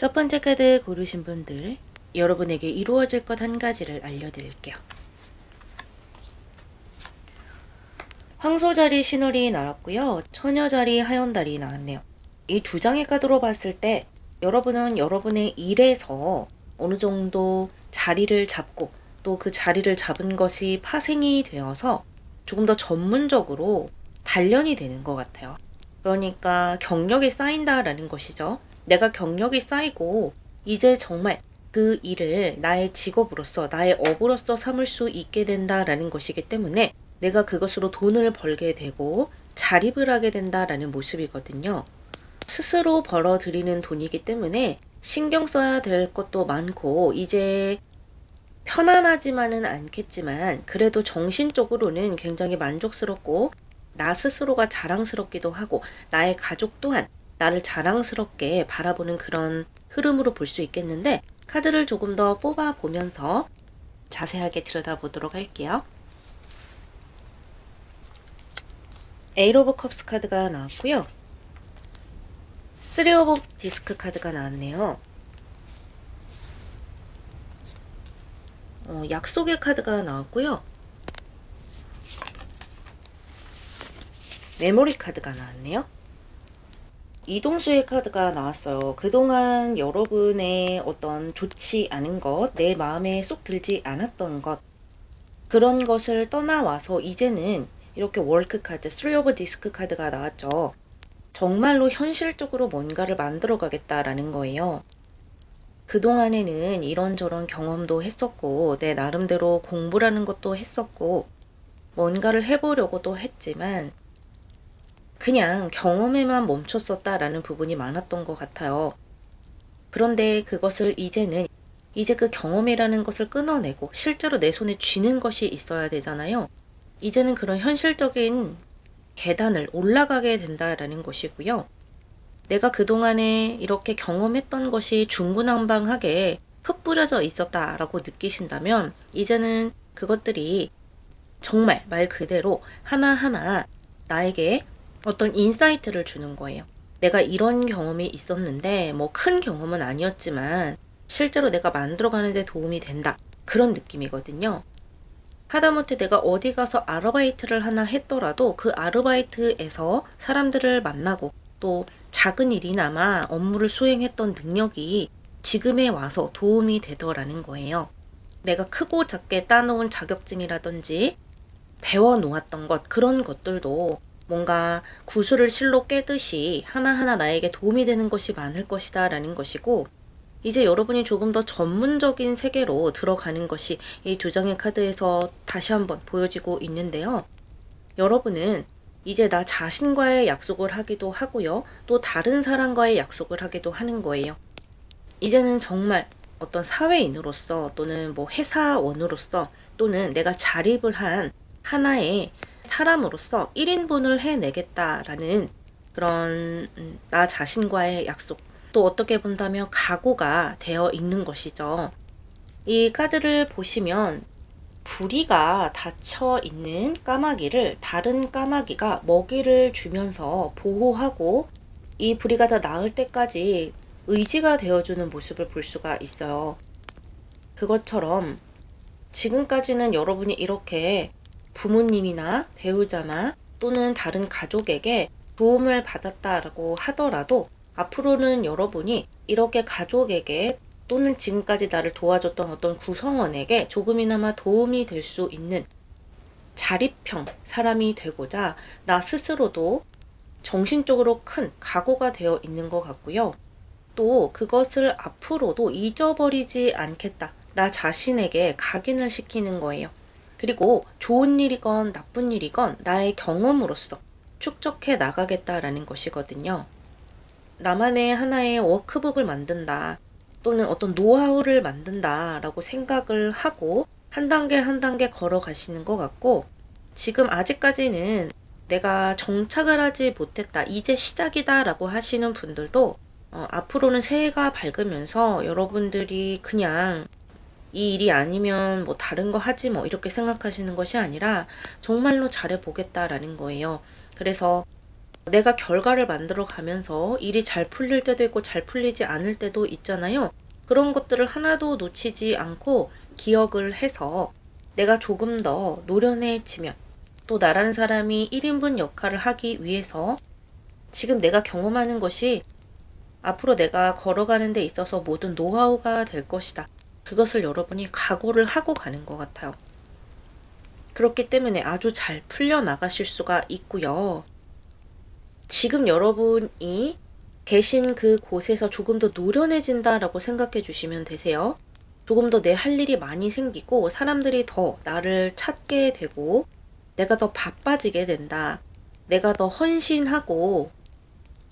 첫 번째 카드 고르신 분들, 여러분에게 이루어질 것 한 가지를 알려드릴게요. 황소자리 신월이 나왔고요. 처녀자리 하연달이 나왔네요. 이 두 장의 카드로 봤을 때 여러분은 여러분의 일에서 어느 정도 자리를 잡고 또 그 자리를 잡은 것이 파생이 되어서 조금 더 전문적으로 단련이 되는 것 같아요. 그러니까 경력이 쌓인다라는 것이죠. 내가 경력이 쌓이고 이제 정말 그 일을 나의 직업으로서, 나의 업으로서 삼을 수 있게 된다라는 것이기 때문에 내가 그것으로 돈을 벌게 되고 자립을 하게 된다라는 모습이거든요. 스스로 벌어들이는 돈이기 때문에 신경 써야 될 것도 많고 이제 편안하지만은 않겠지만 그래도 정신적으로는 굉장히 만족스럽고 나 스스로가 자랑스럽기도 하고 나의 가족 또한 나를 자랑스럽게 바라보는 그런 흐름으로 볼 수 있겠는데, 카드를 조금 더 뽑아 보면서 자세하게 들여다보도록 할게요. 에잇 오브 컵스 카드가 나왔고요. 3 오브 디스크 카드가 나왔네요. 약속의 카드가 나왔고요. 메모리 카드가 나왔네요. 이동수의 카드가 나왔어요. 그동안 여러분의 어떤 좋지 않은 것, 내 마음에 쏙 들지 않았던 것, 그런 것을 떠나와서 이제는 이렇게 월크 카드, 3 오브 디스크 카드가 나왔죠. 정말로 현실적으로 뭔가를 만들어 가겠다라는 거예요. 그동안에는 이런저런 경험도 했었고 내 나름대로 공부라는 것도 했었고 뭔가를 해보려고도 했지만 그냥 경험에만 멈췄었다라는 부분이 많았던 것 같아요. 그런데 그것을 이제는 이제 그 경험이라는 것을 끊어내고 실제로 내 손에 쥐는 것이 있어야 되잖아요. 이제는 그런 현실적인 계단을 올라가게 된다라는 것이고요. 내가 그동안에 이렇게 경험했던 것이 중구난방하게 흩뿌려져 있었다라고 느끼신다면 이제는 그것들이 정말 말 그대로 하나하나 나에게 어떤 인사이트를 주는 거예요. 내가 이런 경험이 있었는데 뭐 큰 경험은 아니었지만 실제로 내가 만들어가는 데 도움이 된다. 그런 느낌이거든요. 하다못해 내가 어디 가서 아르바이트를 하나 했더라도 그 아르바이트에서 사람들을 만나고 또 작은 일이나마 업무를 수행했던 능력이 지금에 와서 도움이 되더라는 거예요. 내가 크고 작게 따놓은 자격증이라든지 배워놓았던 것, 그런 것들도 뭔가 구슬을 실로 깨듯이 하나하나 나에게 도움이 되는 것이 많을 것이다 라는 것이고, 이제 여러분이 조금 더 전문적인 세계로 들어가는 것이 이 두 장의 카드에서 다시 한번 보여지고 있는데요. 여러분은 이제 나 자신과의 약속을 하기도 하고요. 또 다른 사람과의 약속을 하기도 하는 거예요. 이제는 정말 어떤 사회인으로서 또는 뭐 회사원으로서 또는 내가 자립을 한 하나의 사람으로서 1인분을 해내겠다라는 그런 나 자신과의 약속, 또 어떻게 본다면 각오가 되어 있는 것이죠. 이 카드를 보시면 부리가 닫혀 있는 까마귀를 다른 까마귀가 먹이를 주면서 보호하고 이 부리가 다 나을 때까지 의지가 되어주는 모습을 볼 수가 있어요. 그것처럼 지금까지는 여러분이 이렇게 부모님이나 배우자나 또는 다른 가족에게 도움을 받았다라고 하더라도 앞으로는 여러분이 이렇게 가족에게 또는 지금까지 나를 도와줬던 어떤 구성원에게 조금이나마 도움이 될 수 있는 자립형 사람이 되고자 나 스스로도 정신적으로 큰 각오가 되어 있는 것 같고요. 또 그것을 앞으로도 잊어버리지 않겠다. 나 자신에게 각인을 시키는 거예요. 그리고 좋은 일이건 나쁜 일이건 나의 경험으로서 축적해 나가겠다라는 것이거든요. 나만의 하나의 워크북을 만든다. 또는 어떤 노하우를 만든다라고 생각을 하고 한 단계 한 단계 걸어가시는 것 같고, 지금 아직까지는 내가 정착을 하지 못했다, 이제 시작이다 라고 하시는 분들도 앞으로는 새해가 밝으면서 여러분들이 그냥 이 일이 아니면 뭐 다른 거 하지 뭐 이렇게 생각하시는 것이 아니라 정말로 잘해보겠다라는 거예요. 그래서 내가 결과를 만들어 가면서 일이 잘 풀릴 때도 있고 잘 풀리지 않을 때도 있잖아요. 그런 것들을 하나도 놓치지 않고 기억을 해서 내가 조금 더 노련해지면 또 나라는 사람이 1인분 역할을 하기 위해서 지금 내가 경험하는 것이 앞으로 내가 걸어가는 데 있어서 모든 노하우가 될 것이다. 그것을 여러분이 각오를 하고 가는 것 같아요. 그렇기 때문에 아주 잘 풀려나가실 수가 있고요. 지금 여러분이 계신 그 곳에서 조금 더 노련해진다라고 생각해 주시면 되세요. 조금 더 내 할 일이 많이 생기고 사람들이 더 나를 찾게 되고 내가 더 바빠지게 된다. 내가 더 헌신하고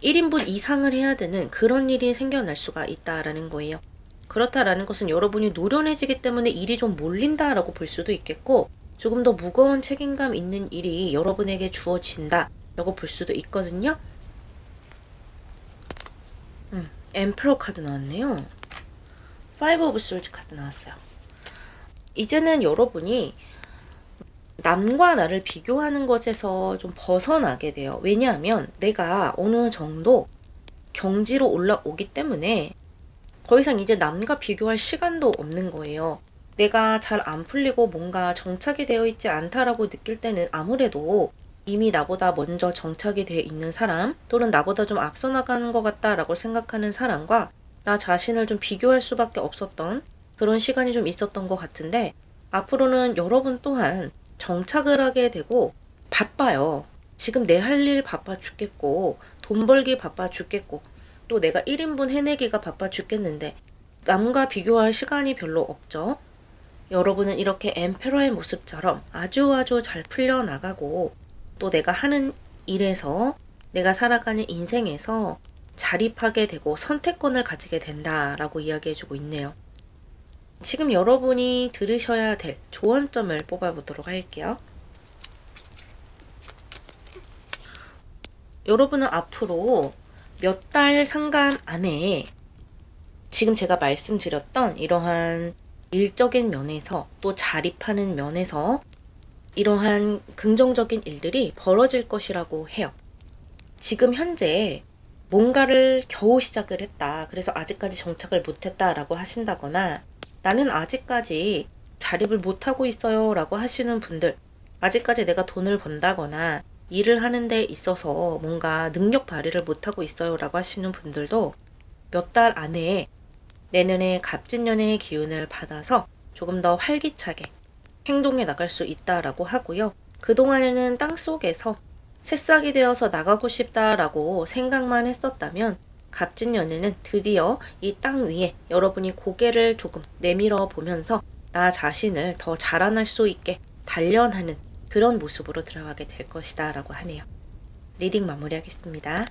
1인분 이상을 해야 되는 그런 일이 생겨날 수가 있다라는 거예요. 그렇다라는 것은 여러분이 노련해지기 때문에 일이 좀 몰린다라고 볼 수도 있겠고 조금 더 무거운 책임감 있는 일이 여러분에게 주어진다 라고 볼 수도 있거든요. 엠퍼러 카드 나왔네요. 파이브 오브 솔즈 카드 나왔어요. 이제는 여러분이 남과 나를 비교하는 것에서 좀 벗어나게 돼요. 왜냐하면 내가 어느 정도 경지로 올라오기 때문에 더 이상 이제 남과 비교할 시간도 없는 거예요. 내가 잘 안 풀리고 뭔가 정착이 되어 있지 않다라고 느낄 때는 아무래도 이미 나보다 먼저 정착이 되어 있는 사람 또는 나보다 좀 앞서 나가는 것 같다라고 생각하는 사람과 나 자신을 좀 비교할 수밖에 없었던 그런 시간이 좀 있었던 것 같은데 앞으로는 여러분 또한 정착을 하게 되고 바빠요. 지금 내 할 일 바빠 죽겠고 돈 벌기 바빠 죽겠고 또 내가 1인분 해내기가 바빠 죽겠는데 남과 비교할 시간이 별로 없죠. 여러분은 이렇게 엠페러의 모습처럼 아주 잘 풀려나가고 또 내가 하는 일에서 내가 살아가는 인생에서 자립하게 되고 선택권을 가지게 된다라고 이야기해주고 있네요. 지금 여러분이 들으셔야 될 조언점을 뽑아보도록 할게요. 여러분은 앞으로 몇 달 상간 안에 지금 제가 말씀드렸던 이러한 일적인 면에서 또 자립하는 면에서 이러한 긍정적인 일들이 벌어질 것이라고 해요. 지금 현재 뭔가를 겨우 시작을 했다. 그래서 아직까지 정착을 못했다라고 하신다거나 나는 아직까지 자립을 못하고 있어요 라고 하시는 분들, 아직까지 내가 돈을 번다거나 일을 하는 데 있어서 뭔가 능력 발휘를 못하고 있어요 라고 하시는 분들도 몇 달 안에 내년에 갑진년의 기운을 받아서 조금 더 활기차게 행동해 나갈 수 있다라고 하고요. 그동안에는 땅속에서 새싹이 되어서 나가고 싶다라고 생각만 했었다면 갑진년에는 드디어 이 땅 위에 여러분이 고개를 조금 내밀어 보면서 나 자신을 더 자라날 수 있게 단련하는 그런 모습으로 들어가게 될 것이다 라고 하네요. 리딩 마무리하겠습니다.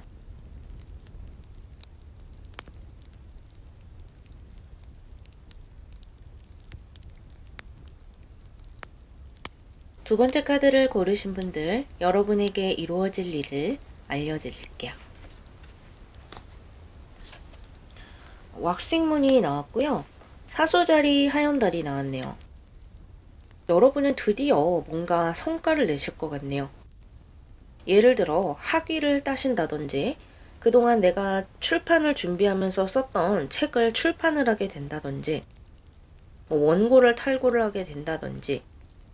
두 번째 카드를 고르신 분들, 여러분에게 이루어질 일을 알려드릴게요. 왁싱문이 나왔고요. 사소자리 하연달이 나왔네요. 여러분은 드디어 뭔가 성과를 내실 것 같네요. 예를 들어 학위를 따신다든지 그동안 내가 출판을 준비하면서 썼던 책을 출판을 하게 된다든지 원고를 탈고를 하게 된다든지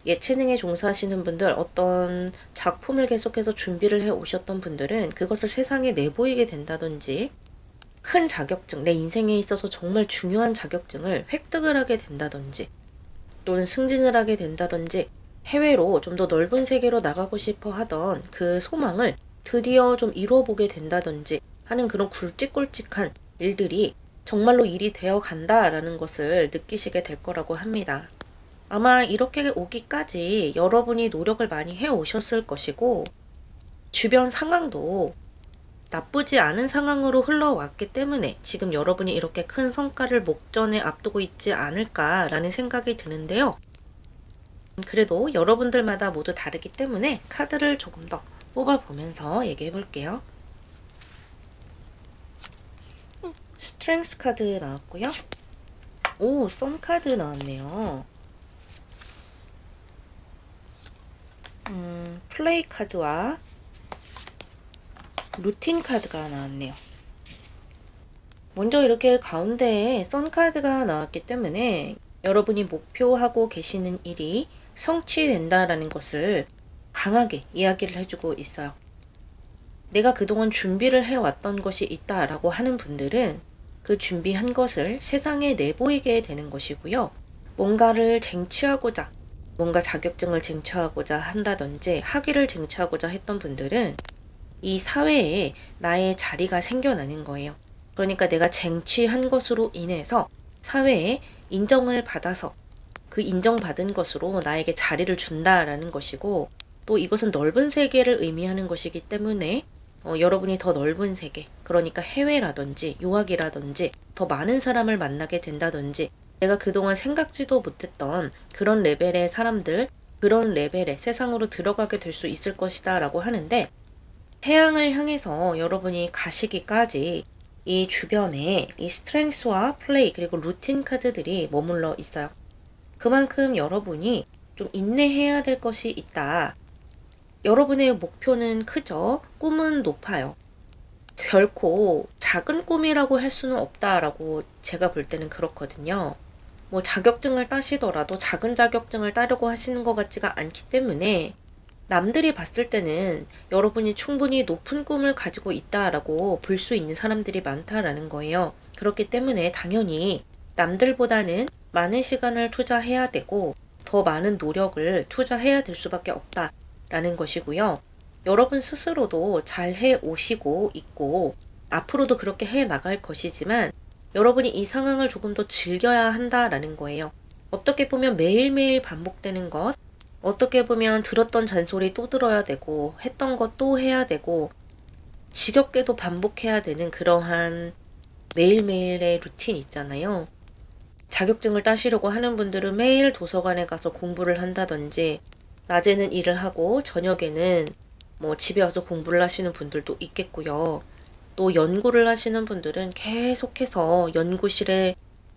예체능에 종사하시는 분들 어떤 작품을 계속해서 준비를 해 오셨던 분들은 그것을 세상에 내보이게 된다든지 큰 자격증, 내 인생에 있어서 정말 중요한 자격증을 획득을 하게 된다든지 또는 승진을 하게 된다든지 해외로 좀 더 넓은 세계로 나가고 싶어 하던 그 소망을 드디어 좀 이루어보게 된다든지 하는 그런 굵직굵직한 일들이 정말로 일이 되어 간다라는 것을 느끼시게 될 거라고 합니다. 아마 이렇게 오기까지 여러분이 노력을 많이 해 오셨을 것이고 주변 상황도 나쁘지 않은 상황으로 흘러왔기 때문에 지금 여러분이 이렇게 큰 성과를 목전에 앞두고 있지 않을까라는 생각이 드는데요. 그래도 여러분들마다 모두 다르기 때문에 카드를 조금 더 뽑아보면서 얘기해 볼게요. 스트렝스 카드 나왔고요. 오, 썸 카드 나왔네요. 플레이 카드와 루틴 카드가 나왔네요. 먼저 이렇게 가운데에 선 카드가 나왔기 때문에 여러분이 목표하고 계시는 일이 성취된다라는 것을 강하게 이야기를 해주고 있어요. 내가 그동안 준비를 해왔던 것이 있다라고 하는 분들은 그 준비한 것을 세상에 내보이게 되는 것이고요. 뭔가를 쟁취하고자, 뭔가 자격증을 쟁취하고자 한다든지 학위를 쟁취하고자 했던 분들은 이 사회에 나의 자리가 생겨나는 거예요. 그러니까 내가 쟁취한 것으로 인해서 사회에 인정을 받아서 그 인정받은 것으로 나에게 자리를 준다라는 것이고, 또 이것은 넓은 세계를 의미하는 것이기 때문에 여러분이 더 넓은 세계, 그러니까 해외라든지 유학이라든지 더 많은 사람을 만나게 된다든지 내가 그동안 생각지도 못했던 그런 레벨의 사람들, 그런 레벨의 세상으로 들어가게 될 수 있을 것이다 라고 하는데, 태양을 향해서 여러분이 가시기까지 이 주변에 이 스트렝스와 플레이 그리고 루틴 카드들이 머물러 있어요. 그만큼 여러분이 좀 인내해야 될 것이 있다. 여러분의 목표는 크죠. 꿈은 높아요. 결코 작은 꿈이라고 할 수는 없다라고 제가 볼 때는 그렇거든요. 뭐 자격증을 따시더라도 작은 자격증을 따려고 하시는 것 같지가 않기 때문에 남들이 봤을 때는 여러분이 충분히 높은 꿈을 가지고 있다라고 볼 수 있는 사람들이 많다라는 거예요. 그렇기 때문에 당연히 남들보다는 많은 시간을 투자해야 되고 더 많은 노력을 투자해야 될 수밖에 없다라는 것이고요. 여러분 스스로도 잘 해 오시고 있고 앞으로도 그렇게 해 나갈 것이지만 여러분이 이 상황을 조금 더 즐겨야 한다라는 거예요. 어떻게 보면 매일매일 반복되는 것, 어떻게 보면 들었던 잔소리 또 들어야 되고 했던 것 또 해야 되고 지겹게도 반복해야 되는 그러한 매일매일의 루틴 있잖아요. 자격증을 따시려고 하는 분들은 매일 도서관에 가서 공부를 한다든지 낮에는 일을 하고 저녁에는 뭐 집에 와서 공부를 하시는 분들도 있겠고요. 또 연구를 하시는 분들은 계속해서 연구실에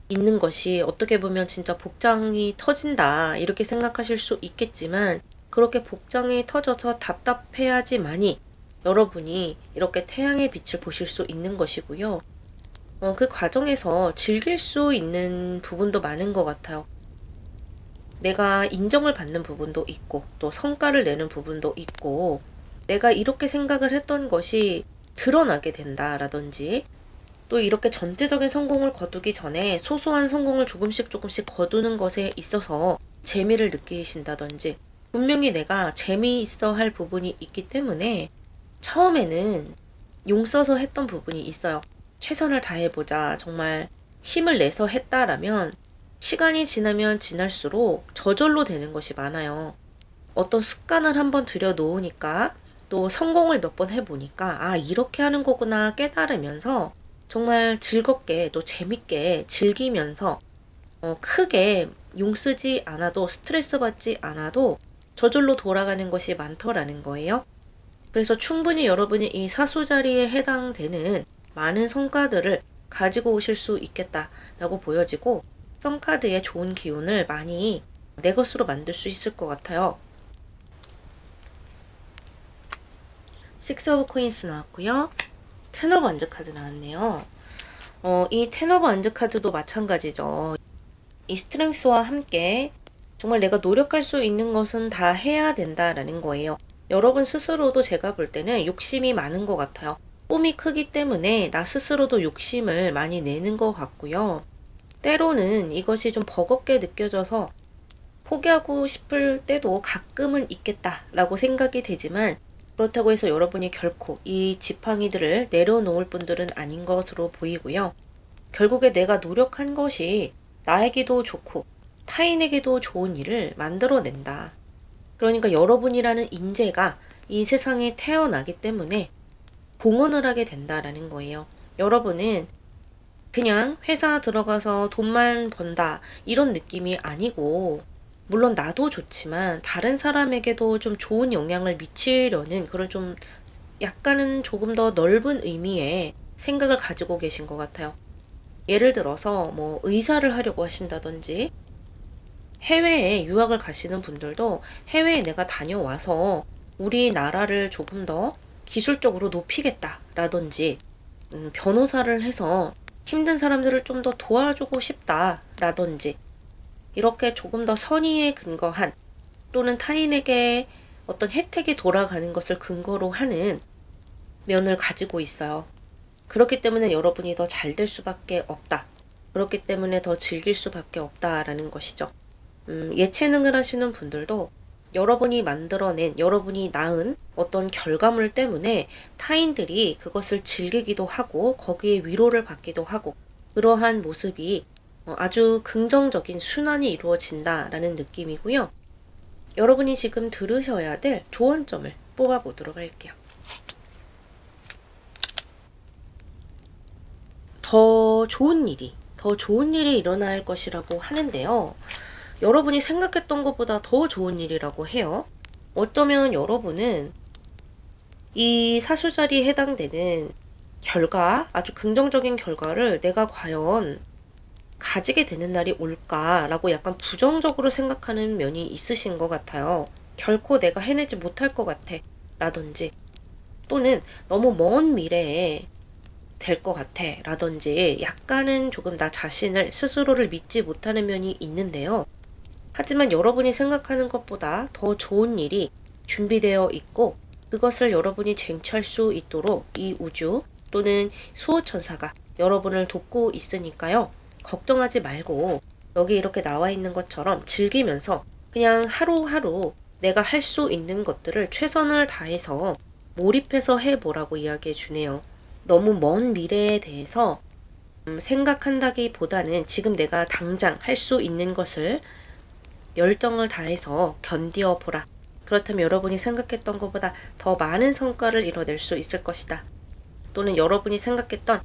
있는 것이 어떻게 보면 진짜 복장이 터진다 이렇게 생각하실 수 있겠지만, 그렇게 복장이 터져서 답답해야지만이 여러분이 이렇게 태양의 빛을 보실 수 있는 것이고요. 그 과정에서 즐길 수 있는 부분도 많은 것 같아요. 내가 인정을 받는 부분도 있고 또 성과를 내는 부분도 있고 내가 이렇게 생각을 했던 것이 드러나게 된다라든지, 또 이렇게 전체적인 성공을 거두기 전에 소소한 성공을 조금씩 거두는 것에 있어서 재미를 느끼신다든지, 분명히 내가 재미있어 할 부분이 있기 때문에 처음에는 용 써서 했던 부분이 있어요. 최선을 다해보자, 정말 힘을 내서 했다라면 시간이 지나면 지날수록 저절로 되는 것이 많아요. 어떤 습관을 한번 들여놓으니까 또 성공을 몇 번 해보니까 아, 이렇게 하는 거구나 깨달으면서 정말 즐겁게 또 재밌게 즐기면서 크게 용 쓰지 않아도 스트레스 받지 않아도 저절로 돌아가는 것이 많더라는 거예요. 그래서 충분히 여러분이 이 사수자리에 해당되는 많은 성과들을 가지고 오실 수 있겠다라고 보여지고, 성카드의 좋은 기운을 많이 내 것으로 만들 수 있을 것 같아요. 식스 오브 코인스 나왔고요. 텐 오브 완즈 카드 나왔네요. 이 텐 오브 완즈 카드도 마찬가지죠. 이 스트렝스와 함께 정말 내가 노력할 수 있는 것은 다 해야 된다라는 거예요. 여러분 스스로도 제가 볼 때는 욕심이 많은 것 같아요. 꿈이 크기 때문에 나 스스로도 욕심을 많이 내는 것 같고요. 때로는 이것이 좀 버겁게 느껴져서 포기하고 싶을 때도 가끔은 있겠다라고 생각이 되지만, 그렇다고 해서 여러분이 결코 이 지팡이들을 내려놓을 분들은 아닌 것으로 보이고요. 결국에 내가 노력한 것이 나에게도 좋고 타인에게도 좋은 일을 만들어낸다. 그러니까 여러분이라는 인재가 이 세상에 태어나기 때문에 봉헌을 하게 된다라는 거예요. 여러분은 그냥 회사 들어가서 돈만 번다 이런 느낌이 아니고, 물론 나도 좋지만 다른 사람에게도 좀 좋은 영향을 미치려는 그런 좀 약간은 조금 더 넓은 의미의 생각을 가지고 계신 것 같아요. 예를 들어서 뭐 의사를 하려고 하신다든지, 해외에 유학을 가시는 분들도 해외에 내가 다녀와서 우리나라를 조금 더 기술적으로 높이겠다라든지 변호사를 해서 힘든 사람들을 좀 더 도와주고 싶다라든지 이렇게 조금 더 선의에 근거한 또는 타인에게 어떤 혜택이 돌아가는 것을 근거로 하는 면을 가지고 있어요. 그렇기 때문에 여러분이 더 잘 될 수밖에 없다. 그렇기 때문에 더 즐길 수밖에 없다라는 것이죠. 예체능을 하시는 분들도 여러분이 만들어낸, 여러분이 낳은 어떤 결과물 때문에 타인들이 그것을 즐기기도 하고 거기에 위로를 받기도 하고 그러한 모습이 아주 긍정적인 순환이 이루어진다라는 느낌이고요. 여러분이 지금 들으셔야 될 조언점을 뽑아보도록 할게요. 더 좋은 일이 일어날 것이라고 하는데요. 여러분이 생각했던 것보다 더 좋은 일이라고 해요. 어쩌면 여러분은 이 사수자리에 해당되는 결과, 아주 긍정적인 결과를 내가 과연 가지게 되는 날이 올까라고 약간 부정적으로 생각하는 면이 있으신 것 같아요. 결코 내가 해내지 못할 것 같아 라든지 또는 너무 먼 미래에 될 것 같아 라든지 약간은 조금 나 자신을 스스로를 믿지 못하는 면이 있는데요. 하지만 여러분이 생각하는 것보다 더 좋은 일이 준비되어 있고 그것을 여러분이 쟁취할 수 있도록 이 우주 또는 수호천사가 여러분을 돕고 있으니까요. 걱정하지 말고 여기 이렇게 나와 있는 것처럼 즐기면서 그냥 하루하루 내가 할 수 있는 것들을 최선을 다해서 몰입해서 해보라고 이야기해 주네요. 너무 먼 미래에 대해서 생각한다기보다는 지금 내가 당장 할 수 있는 것을 열정을 다해서 견디어 보라. 그렇다면 여러분이 생각했던 것보다 더 많은 성과를 이뤄낼 수 있을 것이다. 또는 여러분이 생각했던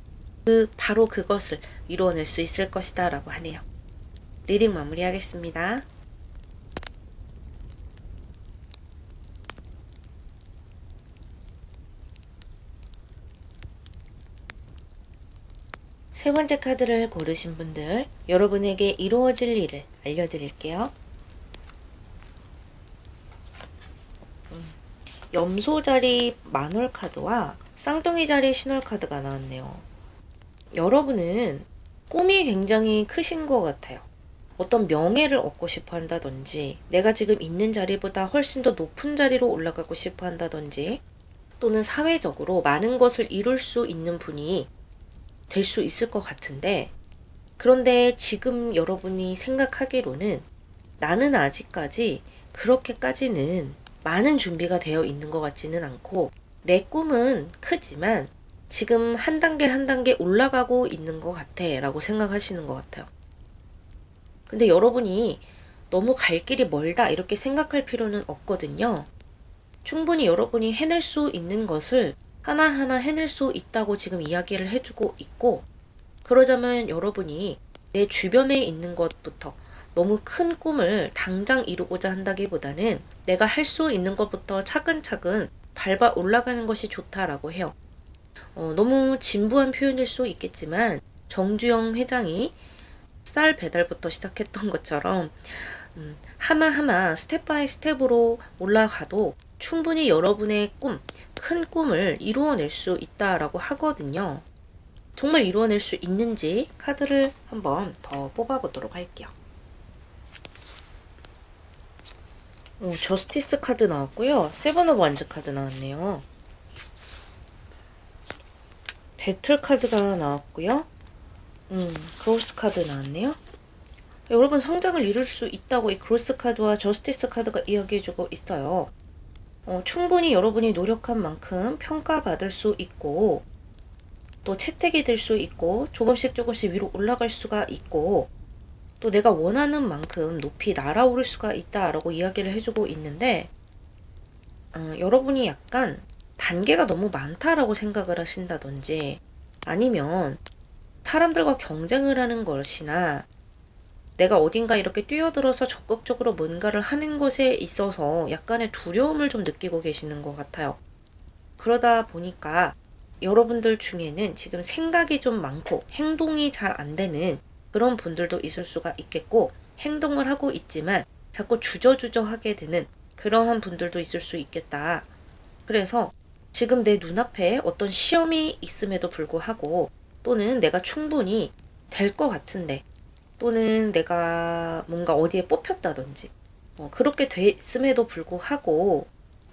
바로 그것을 이루어낼 수 있을 것이다 라고 하네요. 리딩 마무리하겠습니다. 세 번째 카드를 고르신 분들, 여러분에게 이루어질 일을 알려드릴게요. 염소 자리 만월 카드와 쌍둥이 자리 신월 카드가 나왔네요. 여러분은 꿈이 굉장히 크신 것 같아요. 어떤 명예를 얻고 싶어 한다든지 내가 지금 있는 자리보다 훨씬 더 높은 자리로 올라가고 싶어 한다든지 또는 사회적으로 많은 것을 이룰 수 있는 분이 될 수 있을 것 같은데 그런데 지금 여러분이 생각하기로는 나는 아직까지 그렇게까지는 많은 준비가 되어 있는 것 같지는 않고 내 꿈은 크지만 지금 한 단계 한 단계 올라가고 있는 것 같아 라고 생각하시는 것 같아요. 근데 여러분이 너무 갈 길이 멀다 이렇게 생각할 필요는 없거든요. 충분히 여러분이 해낼 수 있는 것을 하나하나 해낼 수 있다고 지금 이야기를 해주고 있고 그러자면 여러분이 내 주변에 있는 것부터 너무 큰 꿈을 당장 이루고자 한다기보다는 내가 할 수 있는 것부터 차근차근 밟아 올라가는 것이 좋다라고 해요. 너무 진부한 표현일 수 있겠지만 정주영 회장이 쌀 배달부터 시작했던 것처럼 하나하나 스텝 바이 스텝으로 올라가도 충분히 여러분의 큰 꿈을 이루어낼 수 있다라고 하거든요. 정말 이루어낼 수 있는지 카드를 한번 더 뽑아보도록 할게요. 저스티스 카드 나왔고요. 세븐 오브 완즈 카드 나왔네요. 배틀 카드가 나왔고요. 그로스 카드 나왔네요. 여러분 성장을 이룰 수 있다고 이 그로스 카드와 저스티스 카드가 이야기해주고 있어요. 충분히 여러분이 노력한 만큼 평가받을 수 있고 또 채택이 될 수 있고 조금씩 위로 올라갈 수가 있고 또 내가 원하는 만큼 높이 날아오를 수가 있다라고 이야기를 해주고 있는데 여러분이 약간 단계가 너무 많다라고 생각을 하신다든지 아니면 사람들과 경쟁을 하는 것이나 내가 어딘가 이렇게 뛰어들어서 적극적으로 뭔가를 하는 것에 있어서 약간의 두려움을 좀 느끼고 계시는 것 같아요. 그러다 보니까 여러분들 중에는 지금 생각이 좀 많고 행동이 잘 안 되는 그런 분들도 있을 수가 있겠고 행동을 하고 있지만 자꾸 주저주저 하게 되는 그러한 분들도 있을 수 있겠다. 그래서 지금 내 눈앞에 어떤 시험이 있음에도 불구하고 또는 내가 충분히 될 것 같은데 또는 내가 뭔가 어디에 뽑혔다든지 그렇게 됐음에도 불구하고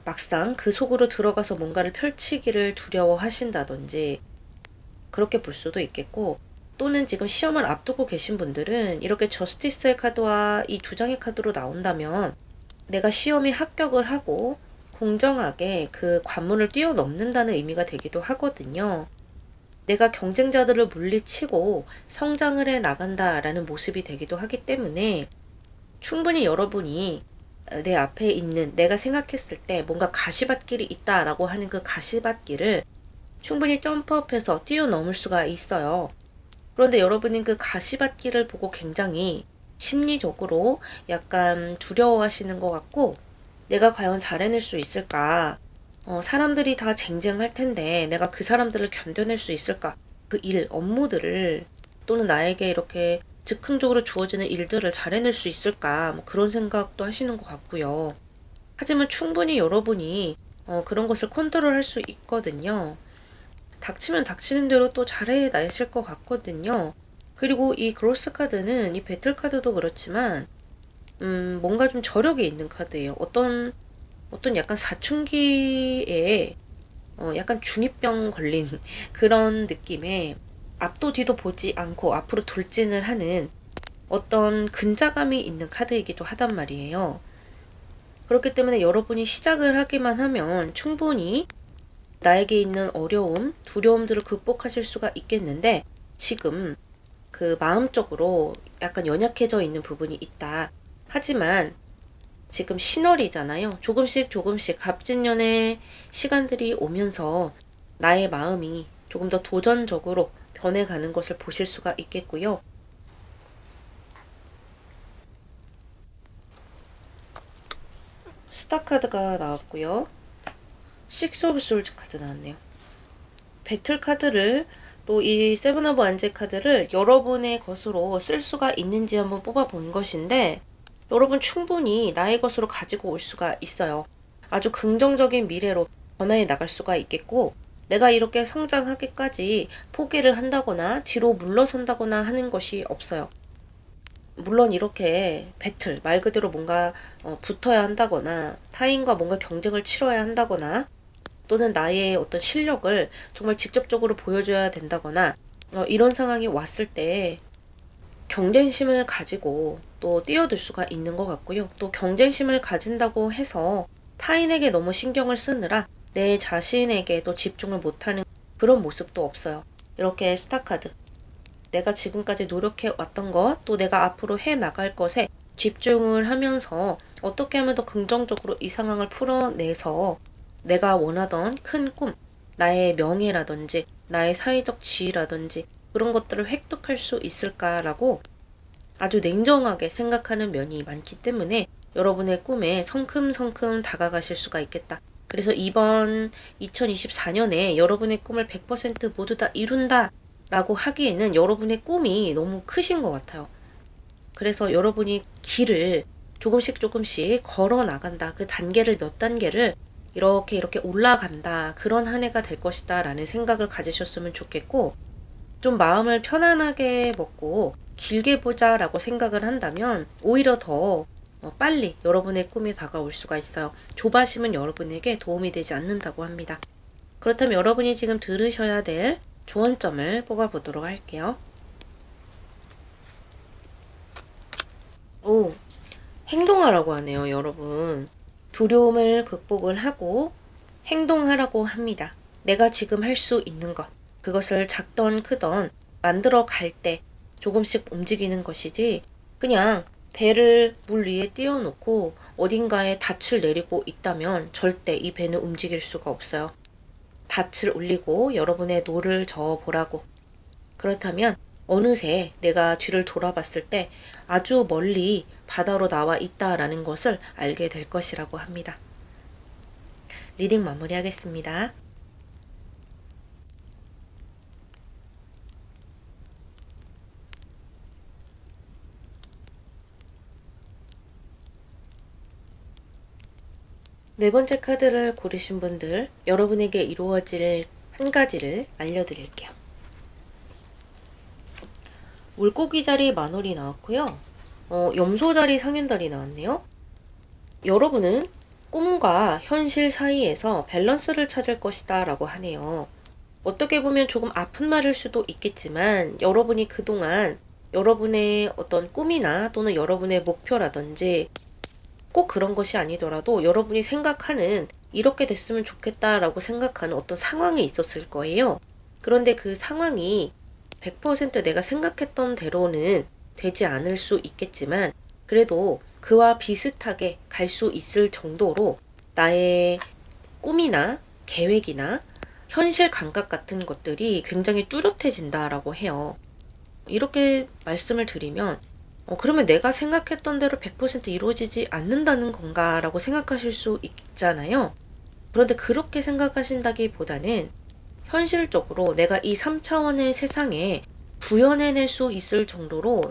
막상 그 속으로 들어가서 뭔가를 펼치기를 두려워하신다든지 그렇게 볼 수도 있겠고 또는 지금 시험을 앞두고 계신 분들은 이렇게 저스티스의 카드와 이 두 장의 카드로 나온다면 내가 시험에 합격을 하고 공정하게 그 관문을 뛰어넘는다는 의미가 되기도 하거든요. 내가 경쟁자들을 물리치고 성장을 해 나간다라는 모습이 되기도 하기 때문에 충분히 여러분이 내 앞에 있는 내가 생각했을 때 뭔가 가시밭길이 있다라고 하는 그 가시밭길을 충분히 점프업해서 뛰어넘을 수가 있어요. 그런데 여러분은 그 가시밭길을 보고 굉장히 심리적으로 약간 두려워하시는 것 같고 내가 과연 잘해낼 수 있을까? 사람들이 다 쟁쟁할 텐데 내가 그 사람들을 견뎌낼 수 있을까? 그 일, 업무들을 또는 나에게 이렇게 즉흥적으로 주어지는 일들을 잘해낼 수 있을까? 뭐 그런 생각도 하시는 것 같고요. 하지만 충분히 여러분이 그런 것을 컨트롤할 수 있거든요. 닥치면 닥치는 대로 또 잘해내실 것 같거든요. 그리고 이 그로스 카드는 이 배틀 카드도 그렇지만 뭔가 좀 저력이 있는 카드예요. 어떤 약간 사춘기에 약간 중이병 걸린 그런 느낌의 앞도 뒤도 보지 않고 앞으로 돌진을 하는 어떤 근자감이 있는 카드이기도 하단 말이에요. 그렇기 때문에 여러분이 시작을 하기만 하면 충분히 나에게 있는 어려움, 두려움들을 극복하실 수가 있겠는데 지금 그 마음적으로 약간 연약해져 있는 부분이 있다. 하지만 지금 신월이잖아요. 조금씩 조금씩 갑진년의 시간들이 오면서 나의 마음이 조금 더 도전적으로 변해가는 것을 보실 수가 있겠고요. 스타 카드가 나왔고요. 식스 오브 솔즈 카드 나왔네요. 배틀 카드를 또 이 세븐 오브 안젤 카드를 여러분의 것으로 쓸 수가 있는지 한번 뽑아본 것인데 여러분 충분히 나의 것으로 가지고 올 수가 있어요. 아주 긍정적인 미래로 변화해 나갈 수가 있겠고 내가 이렇게 성장하기까지 포기를 한다거나 뒤로 물러선다거나 하는 것이 없어요. 물론 이렇게 배틀, 말 그대로 뭔가 붙어야 한다거나 타인과 뭔가 경쟁을 치러야 한다거나 또는 나의 어떤 실력을 정말 직접적으로 보여줘야 된다거나 이런 상황이 왔을 때 경쟁심을 가지고 또 뛰어들 수가 있는 것 같고요. 또 경쟁심을 가진다고 해서 타인에게 너무 신경을 쓰느라 내 자신에게도 집중을 못하는 그런 모습도 없어요. 이렇게 스타카드. 내가 지금까지 노력해 왔던 것, 또 내가 앞으로 해 나갈 것에 집중을 하면서 어떻게 하면 더 긍정적으로 이 상황을 풀어내서 내가 원하던 큰 꿈, 나의 명예라든지 나의 사회적 지위라든지 그런 것들을 획득할 수 있을까라고 아주 냉정하게 생각하는 면이 많기 때문에 여러분의 꿈에 성큼성큼 다가가실 수가 있겠다. 그래서 이번 2024년에 여러분의 꿈을 100% 모두 다 이룬다 라고 하기에는 여러분의 꿈이 너무 크신 것 같아요. 그래서 여러분이 길을 조금씩 조금씩 걸어 나간다. 그 단계를 몇 단계를 이렇게 올라간다. 그런 한 해가 될 것이다 라는 생각을 가지셨으면 좋겠고 좀 마음을 편안하게 먹고 길게 보자 라고 생각을 한다면 오히려 더 빨리 여러분의 꿈이 다가올 수가 있어요. 조바심은 여러분에게 도움이 되지 않는다고 합니다. 그렇다면 여러분이 지금 들으셔야 될 조언점을 뽑아보도록 할게요. 오, 행동하라고 하네요, 여러분. 두려움을 극복을 하고 행동하라고 합니다. 내가 지금 할 수 있는 것, 그것을 작던 크던 만들어 갈 때 조금씩 움직이는 것이지 그냥 배를 물 위에 띄워놓고 어딘가에 닻을 내리고 있다면 절대 이 배는 움직일 수가 없어요. 닻을 올리고 여러분의 노를 저어 보라고. 그렇다면 어느새 내가 뒤를 돌아봤을 때 아주 멀리 바다로 나와 있다라는 것을 알게 될 것이라고 합니다. 리딩 마무리하겠습니다. 네 번째 카드를 고르신 분들, 여러분에게 이루어질 한 가지를 알려드릴게요. 물고기 자리 만월이 나왔고요. 염소 자리 상현달이 나왔네요. 여러분은 꿈과 현실 사이에서 밸런스를 찾을 것이다 라고 하네요. 어떻게 보면 조금 아픈 말일 수도 있겠지만 여러분이 그동안 여러분의 어떤 꿈이나 또는 여러분의 목표라든지 꼭 그런 것이 아니더라도 여러분이 생각하는 이렇게 됐으면 좋겠다라고 생각하는 어떤 상황이 있었을 거예요. 그런데 그 상황이 100% 내가 생각했던 대로는 되지 않을 수 있겠지만 그래도 그와 비슷하게 갈 수 있을 정도로 나의 꿈이나 계획이나 현실 감각 같은 것들이 굉장히 뚜렷해진다라고 해요. 이렇게 말씀을 드리면 그러면 내가 생각했던 대로 100% 이루어지지 않는다는 건가 라고 생각하실 수 있잖아요. 그런데 그렇게 생각하신다기보다는 현실적으로 내가 이 3차원의 세상에 구현해낼 수 있을 정도로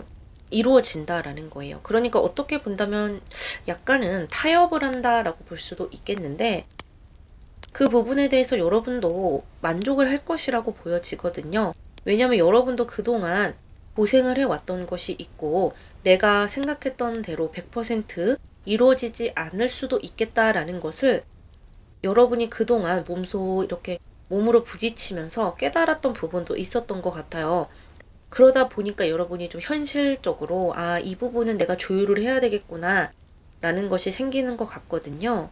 이루어진다라는 거예요. 그러니까 어떻게 본다면 약간은 타협을 한다라고 볼 수도 있겠는데 그 부분에 대해서 여러분도 만족을 할 것이라고 보여지거든요. 왜냐하면 여러분도 그동안 고생을 해왔던 것이 있고 내가 생각했던 대로 100% 이루어지지 않을 수도 있겠다라는 것을 여러분이 그동안 이렇게 몸으로 부딪히면서 깨달았던 부분도 있었던 것 같아요. 그러다 보니까 여러분이 좀 현실적으로 이 부분은 내가 조율을 해야 되겠구나 라는 것이 생기는 것 같거든요.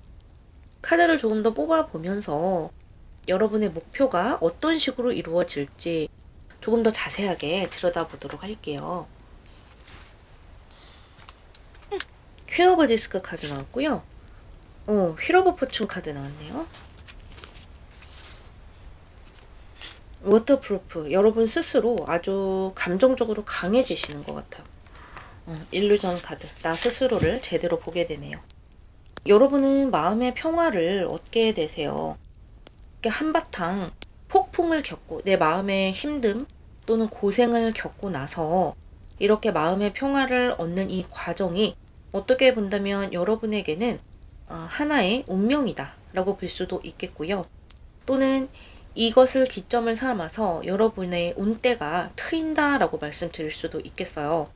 카드를 조금 더 뽑아보면서 여러분의 목표가 어떤 식으로 이루어질지 조금 더 자세하게 들여다보도록 할게요. 퀸 오브 디스크 카드 나왔고요. 휠 오브 포춘 카드 나왔네요. 워터프루프, 여러분 스스로 아주 감정적으로 강해지시는 것 같아요. 일루전 카드, 나 스스로를 제대로 보게 되네요. 여러분은 마음의 평화를 얻게 되세요. 한바탕 폭풍을 겪고 내 마음의 힘듦 또는 고생을 겪고 나서 이렇게 마음의 평화를 얻는 이 과정이 어떻게 본다면 여러분에게는 하나의 운명이다 라고 볼 수도 있겠고요. 또는 이것을 기점을 삼아서 여러분의 운때가 트인다 라고 말씀드릴 수도 있겠어요.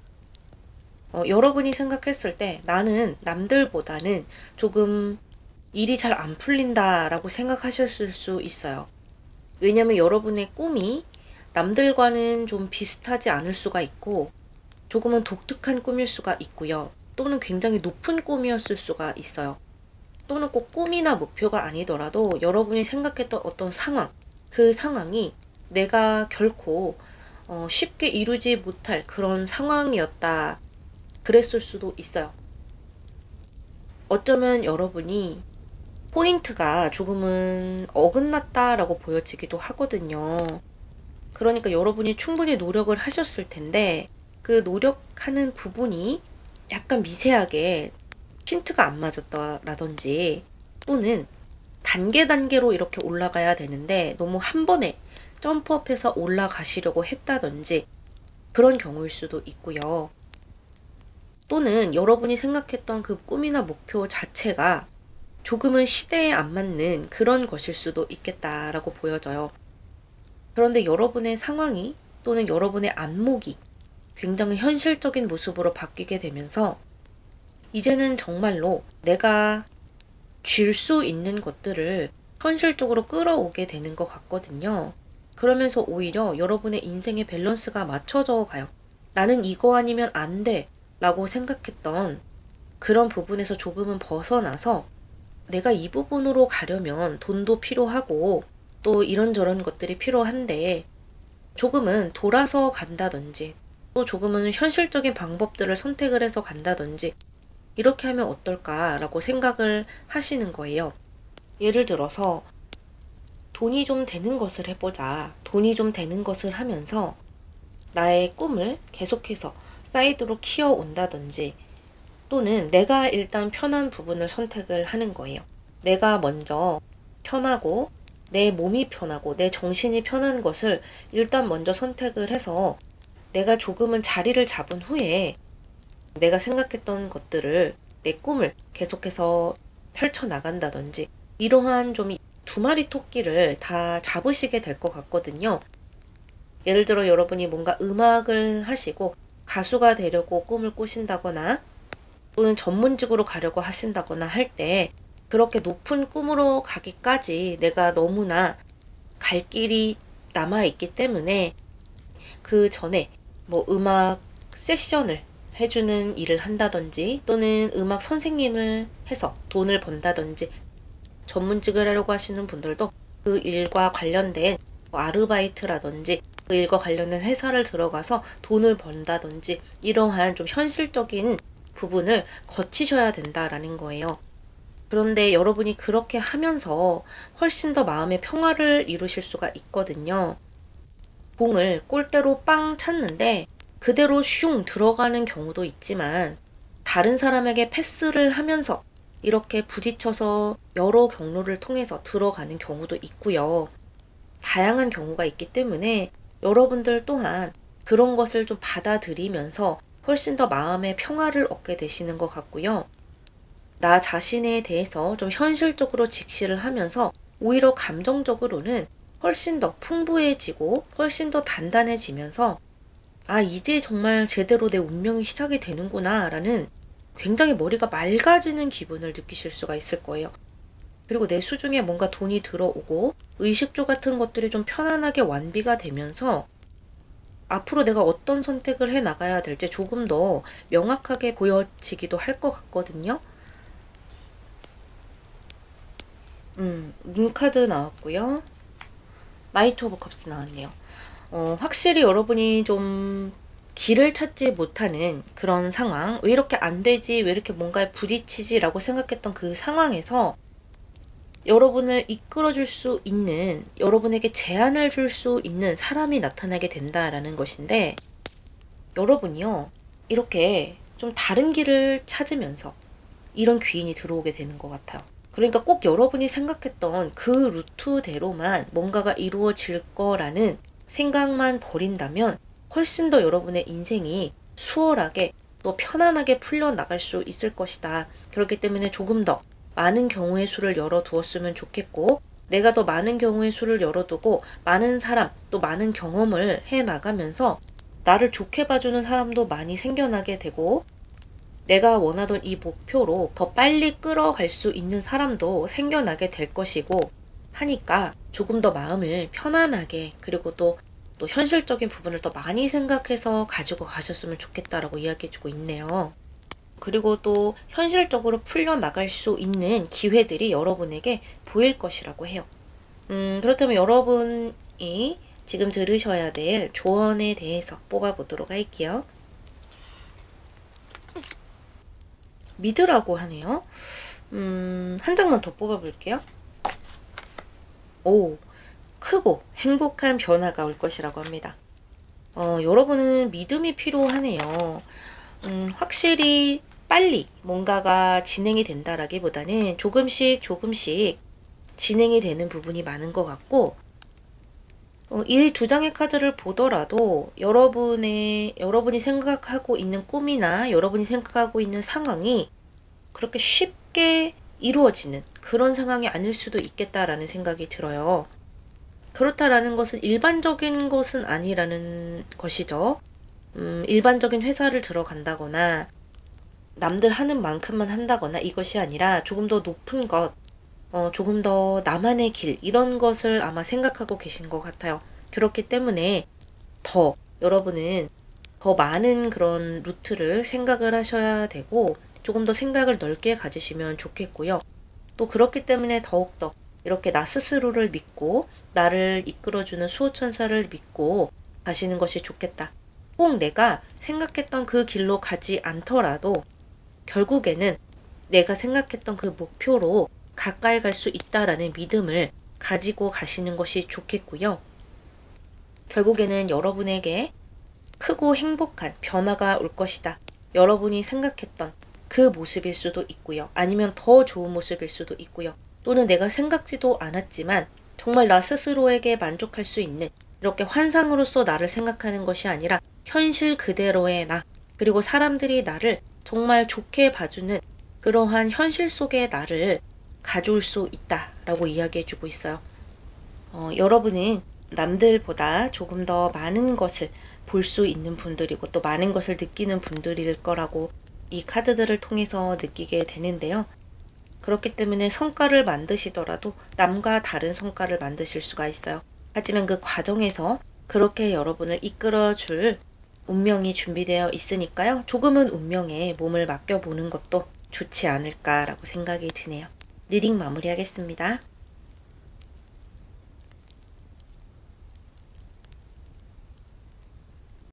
여러분이 생각했을 때 나는 남들보다는 조금 일이 잘 안 풀린다 라고 생각하셨을 수 있어요. 왜냐면 여러분의 꿈이 남들과는 좀 비슷하지 않을 수가 있고 조금은 독특한 꿈일 수가 있고요. 또는 굉장히 높은 꿈이었을 수가 있어요. 또는 꼭 꿈이나 목표가 아니더라도 여러분이 생각했던 어떤 상황, 그 상황이 내가 결코 쉽게 이루지 못할 그런 상황이었다. 그랬을 수도 있어요. 어쩌면 여러분이 포인트가 조금은 어긋났다라고 보여지기도 하거든요. 그러니까 여러분이 충분히 노력을 하셨을 텐데 그 노력하는 부분이 약간 미세하게 힌트가 안 맞았다라든지 또는 단계로 이렇게 올라가야 되는데 너무 한 번에 점프업해서 올라가시려고 했다든지 그런 경우일 수도 있고요. 또는 여러분이 생각했던 그 꿈이나 목표 자체가 조금은 시대에 안 맞는 그런 것일 수도 있겠다라고 보여져요. 그런데 여러분의 상황이 또는 여러분의 안목이 굉장히 현실적인 모습으로 바뀌게 되면서 이제는 정말로 내가 쥘 수 있는 것들을 현실적으로 끌어오게 되는 것 같거든요. 그러면서 오히려 여러분의 인생의 밸런스가 맞춰져 가요. 나는 이거 아니면 안 돼 라고 생각했던 그런 부분에서 조금은 벗어나서 내가 이 부분으로 가려면 돈도 필요하고 또 이런저런 것들이 필요한데 조금은 돌아서 간다든지 또 조금은 현실적인 방법들을 선택을 해서 간다든지 이렇게 하면 어떨까라고 생각을 하시는 거예요. 예를 들어서 돈이 좀 되는 것을 해보자. 돈이 좀 되는 것을 하면서 나의 꿈을 계속해서 사이드로 키워온다든지 또는 내가 일단 편한 부분을 선택을 하는 거예요. 내가 먼저 편하고 내 몸이 편하고 내 정신이 편한 것을 일단 먼저 선택을 해서 내가 조금은 자리를 잡은 후에 내가 생각했던 것들을 내 꿈을 계속해서 펼쳐나간다든지 이러한 좀 두 마리 토끼를 다 잡으시게 될 것 같거든요. 예를 들어 여러분이 뭔가 음악을 하시고 가수가 되려고 꿈을 꾸신다거나 또는 전문직으로 가려고 하신다거나 할 때 그렇게 높은 꿈으로 가기까지 내가 너무나 갈 길이 남아있기 때문에 그 전에 뭐 음악 세션을 해주는 일을 한다든지 또는 음악 선생님을 해서 돈을 번다든지 전문직을 하려고 하시는 분들도 그 일과 관련된 뭐 아르바이트라든지 그 일과 관련된 회사를 들어가서 돈을 번다든지 이러한 좀 현실적인 부분을 거치셔야 된다라는 거예요. 그런데 여러분이 그렇게 하면서 훨씬 더 마음의 평화를 이루실 수가 있거든요. 공을 골대로 빵 찼는데 그대로 슝 들어가는 경우도 있지만 다른 사람에게 패스를 하면서 이렇게 부딪혀서 여러 경로를 통해서 들어가는 경우도 있고요. 다양한 경우가 있기 때문에 여러분들 또한 그런 것을 좀 받아들이면서 훨씬 더 마음의 평화를 얻게 되시는 것 같고요. 나 자신에 대해서 좀 현실적으로 직시를 하면서 오히려 감정적으로는 훨씬 더 풍부해지고 훨씬 더 단단해지면서 아, 이제 정말 제대로 내 운명이 시작이 되는구나 라는 굉장히 머리가 맑아지는 기분을 느끼실 수가 있을 거예요. 그리고 내 수중에 뭔가 돈이 들어오고 의식주 같은 것들이 좀 편안하게 완비가 되면서 앞으로 내가 어떤 선택을 해 나가야 될지 조금 더 명확하게 보여지기도 할 것 같거든요. 문카드 나왔고요. 나이트 오브 컵스 나왔네요. 확실히 여러분이 좀 길을 찾지 못하는 그런 상황, 왜 이렇게 안 되지, 왜 이렇게 뭔가에 부딪히지 라고 생각했던 그 상황에서 여러분을 이끌어줄 수 있는, 여러분에게 제안을 줄 수 있는 사람이 나타나게 된다라는 것인데, 여러분이요, 이렇게 좀 다른 길을 찾으면서 이런 귀인이 들어오게 되는 것 같아요. 그러니까 꼭 여러분이 생각했던 그 루트대로만 뭔가가 이루어질 거라는 생각만 버린다면 훨씬 더 여러분의 인생이 수월하게 또 편안하게 풀려나갈 수 있을 것이다. 그렇기 때문에 조금 더 많은 경우의 수를 열어두었으면 좋겠고, 내가 더 많은 경우의 수를 열어두고 많은 사람 또 많은 경험을 해나가면서 나를 좋게 봐주는 사람도 많이 생겨나게 되고, 내가 원하던 이 목표로 더 빨리 끌어갈 수 있는 사람도 생겨나게 될 것이고 하니까 조금 더 마음을 편안하게, 그리고 또 현실적인 부분을 더 많이 생각해서 가지고 가셨으면 좋겠다라고 이야기해주고 있네요. 그리고 또 현실적으로 풀려나갈 수 있는 기회들이 여러분에게 보일 것이라고 해요. 그렇다면 여러분이 지금 들으셔야 될 조언에 대해서 뽑아보도록 할게요. 믿으라고 하네요. 한 장만 더 뽑아볼게요. 오, 크고 행복한 변화가 올 것이라고 합니다. 여러분은 믿음이 필요하네요. 확실히 빨리 뭔가가 진행이 된다라기보다는 조금씩 진행이 되는 부분이 많은 것 같고, 이 두 장의 카드를 보더라도 여러분이 생각하고 있는 꿈이나 여러분이 생각하고 있는 상황이 그렇게 쉽게 이루어지는 그런 상황이 아닐 수도 있겠다라는 생각이 들어요. 그렇다라는 것은 일반적인 것은 아니라는 것이죠. 일반적인 회사를 들어간다거나 남들 하는 만큼만 한다거나 이것이 아니라 조금 더 높은 것, 조금 더 나만의 길, 이런 것을 아마 생각하고 계신 것 같아요. 그렇기 때문에 여러분은 더 많은 그런 루트를 생각을 하셔야 되고 조금 더 생각을 넓게 가지시면 좋겠고요. 또 그렇기 때문에 더욱더 이렇게 나 스스로를 믿고 나를 이끌어주는 수호천사를 믿고 가시는 것이 좋겠다. 꼭 내가 생각했던 그 길로 가지 않더라도 결국에는 내가 생각했던 그 목표로 가까이 갈 수 있다라는 믿음을 가지고 가시는 것이 좋겠고요. 결국에는 여러분에게 크고 행복한 변화가 올 것이다. 여러분이 생각했던 그 모습일 수도 있고요. 아니면 더 좋은 모습일 수도 있고요. 또는 내가 생각지도 않았지만 정말 나 스스로에게 만족할 수 있는, 이렇게 환상으로서 나를 생각하는 것이 아니라 현실 그대로의 나, 그리고 사람들이 나를 정말 좋게 봐주는 그러한 현실 속의 나를 가져올 수 있다라고 이야기해주고 있어요. 여러분은 남들보다 조금 더 많은 것을 볼 수 있는 분들이고 또 많은 것을 느끼는 분들일 거라고 이 카드들을 통해서 느끼게 되는데요. 그렇기 때문에 성과를 만드시더라도 남과 다른 성과를 만드실 수가 있어요. 하지만 그 과정에서 그렇게 여러분을 이끌어줄 운명이 준비되어 있으니까요. 조금은 운명에 몸을 맡겨보는 것도 좋지 않을까라고 생각이 드네요. 리딩 마무리하겠습니다.